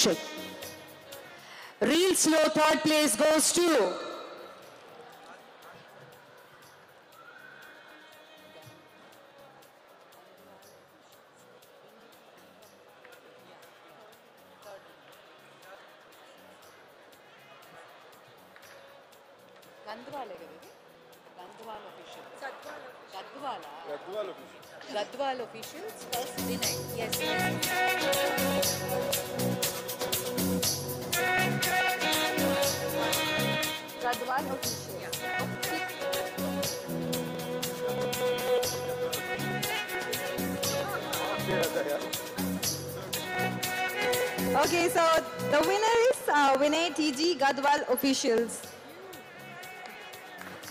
Parikshit. Reel slow third place goes to Gadwal officials first winner. Yes. Gadwal officials. Okay, so the winner is Vinay TG Gadwal officials.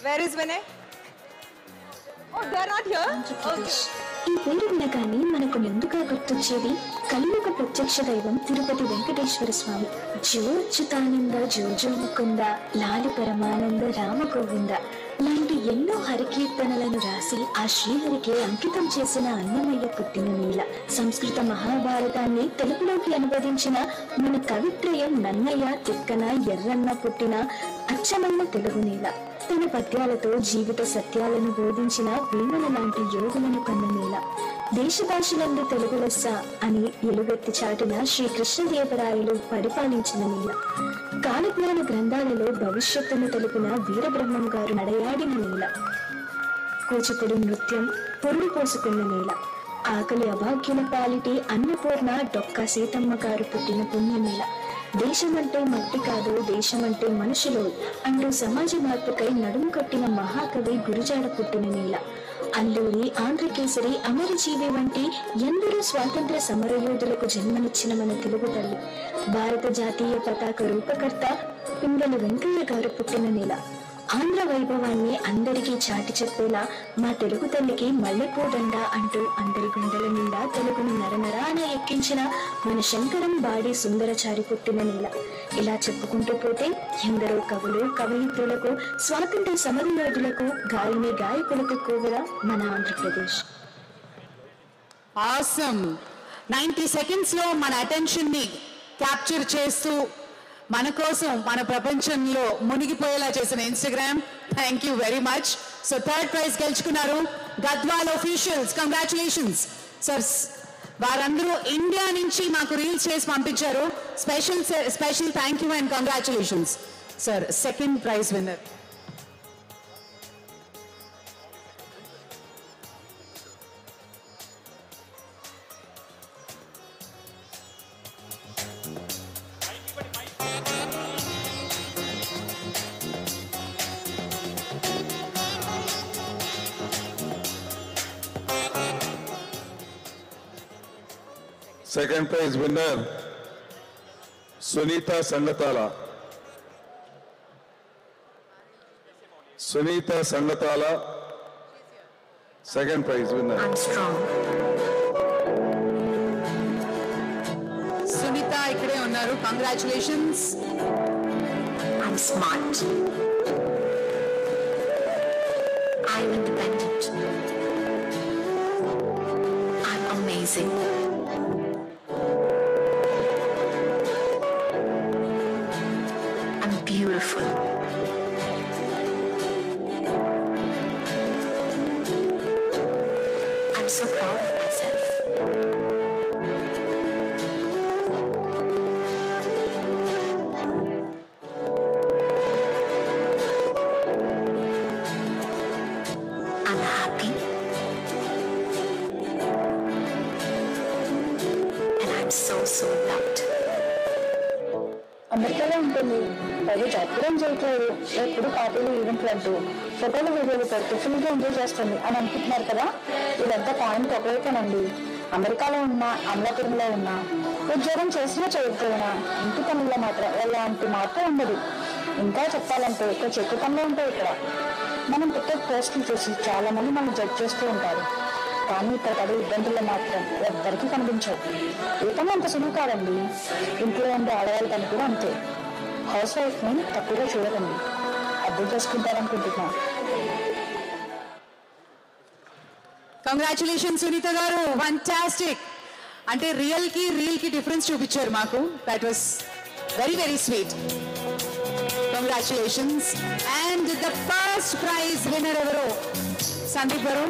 Where is Vinay? Oh, they are not here? Andhra Pradesh ఈ పేరు వినగానే మనకు ముందుగా గుర్తొచ్చేది కలియుగ ప్రత్యక్ష దైవం తిరుపతి వెంకటేశ్వర స్వామి. జో అచ్యుతానంద జో జో ముకుంద లాలి పరమానంద రామ గోవింద లాంటి ఎన్నో హరికీర్తనలను రాసి ఆ శ్రీహరికి అంకితం చేసిన అన్నమయ్య పుట్టిన నేల. సంస్కృత మహాభారతాన్ని తెలుగులోకి అనువదించిన మన కవిత్రయం నన్నయ్య తిక్కన ఎర్రన్న పుట్టిన అచ్చమైన తెలుగు నేల. తన పద్యాలతో జీవిత సత్యాలను బోధించిన వేమన లాంటి యోగులను కన్న నేల. దేశ భాషలందు తెలుగు లెస్స అని ఎలుగెత్తి చాటిన శ్రీకృష్ణదేవరాయలు పరిపాలించిన నేల. కాలజ్ఞాన గ్రంథాలలో భవిష్యత్తును తెలిపిన వీరబ్రహ్మం గారు నడయాడిన నేల. కూచిపూడి నృత్యం పొరుడు పోసుకున్న నేల. ఆకలి అభాగ్యుల పాలిటి అన్నపూర్ణ డొక్కా సీతమ్మ గారు పుట్టిన పుణ్య నేల. దేశమంటే మట్టి కాదు దేశమంటే మనుషులు అంటూ సమాజ మార్పుకై నడుము కట్టిన మహాకవి గురుజాడ పుట్టిన నేల. అల్లూరి ఆంధ్రకేసరి అమరజీవి వంటి ఎందరో స్వాతంత్ర సమరయోధులకు జన్మనిచ్చిన మన తెలుగు తల్లి. భారత జాతీయ పతాక రూపకర్త పింగళి వెంకయ్య గారు పుట్టిన నేల. ఆంధ్ర వైభవాన్ని అందరికీ చాటి చెప్పేలా మా తెలుగు తల్లికి మల్లెపూదండ అంటూ అందరి గుండెల నిండా తెలుగును నరనరాన ఎక్కించిన మన శంకరం బాడి సుందరచారి పుట్టిన నేల. ఇలా చెప్పుకుంటూ పోతే ఎందరో కవులు కవయిత్రులకు స్వాతంత్ర సమరయోధులకు గాయని గాయకులకు కూడా మన ఆంధ్రప్రదేశ్. ఆసమ్ 90 seconds లో మన అటెన్షన్ ని క్యాప్చర్ చేస్తూ మన కోసం మన ప్రపంచంలో మునిగిపోయేలా చేసిన Instagram, thank you very much. So third prize గెలుచుకున్నారు గద్వాల్ ఆఫీషియల్స్. Congratulations sir. వారందరూ ఇండియా నుంచి మాకు రీల్స్ చేసి పంపించారు. Special thank you and congratulations sir. Second prize winner Second prize winner, Sunita Sangatala. Sunita Sangatala, second prize winner. I'm strong. Sunitha ఇక్కడే ఉన్నారు. Congratulations. I'm smart. I'm independent. I'm amazing. I'm beautiful. I'm so proud of myself. I'm happy. And I'm so loved. అమెరికాలో ఉంటుంది. పైగా జాతరం చేయట్లేదు. ఎప్పుడు పార్టీలు ఈవెంట్లు అంటూ ఫోటోలు వీడియోలు పెడుతూ ఫుల్గా ఎంజాయ్ చేస్తుంది అని అనుకుంటున్నారు కదా. ఇదంతా పాయింట్ ఒకవైపునండి. అమెరికాలో ఉన్నా అమలాపురంలో ఉన్నా ఉద్యోగం చేసినా చేయకపోయినా ఇంటి పనుల్లో మాత్రం ఎలాంటి మార్పు ఉండదు. ఇంకా చెప్పాలంటే ఇక్కడ చెట్టు పనులు ఉంటాయి. ఇక్కడ మనం పెట్టే పోస్టులు చూసి చాలా మంది మనం జడ్జ్ చేస్తూ ఉంటారు. కానీ ఇక్కడ పడే ఇబ్బందుల్లో మాత్రం ఎవ్వరికీ కనిపించవు. ఏ పని అంత సులువు కాదండి. ఇంట్లో ఉండే ఆడవాళ్ళ పని కూడా అంతే. హౌస్ వైఫ్ని తప్పుగా చూడకండి. అర్థం చేసుకుంటారనుకుంటున్నా. కంగ్రాచులేషన్స్ సునీత గారు, ఫంటాస్టిక్. అంటే రియల్ కి డిఫరెన్స్ చూపించారు మాకు. That was very very sweet. Congratulations. And the first prize winner ఎవరు? సందీప్ గారు.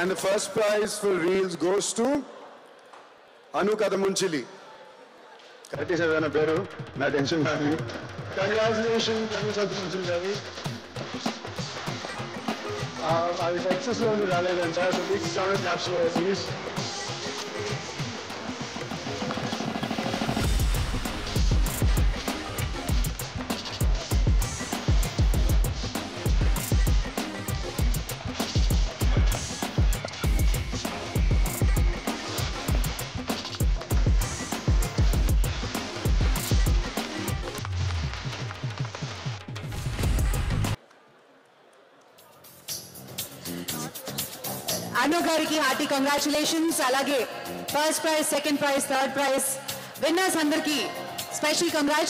And the first prize for reels goes to Anu Kadamunchili. Correct is a beru. Na tension nahi. Congratulations, Anu Kadamunchili garu. I was successful in the entire so big sound capsule please. అను గారికి hearty congratulations. అలాగే first prize, second prize, third prize winners అందరికి special congrats.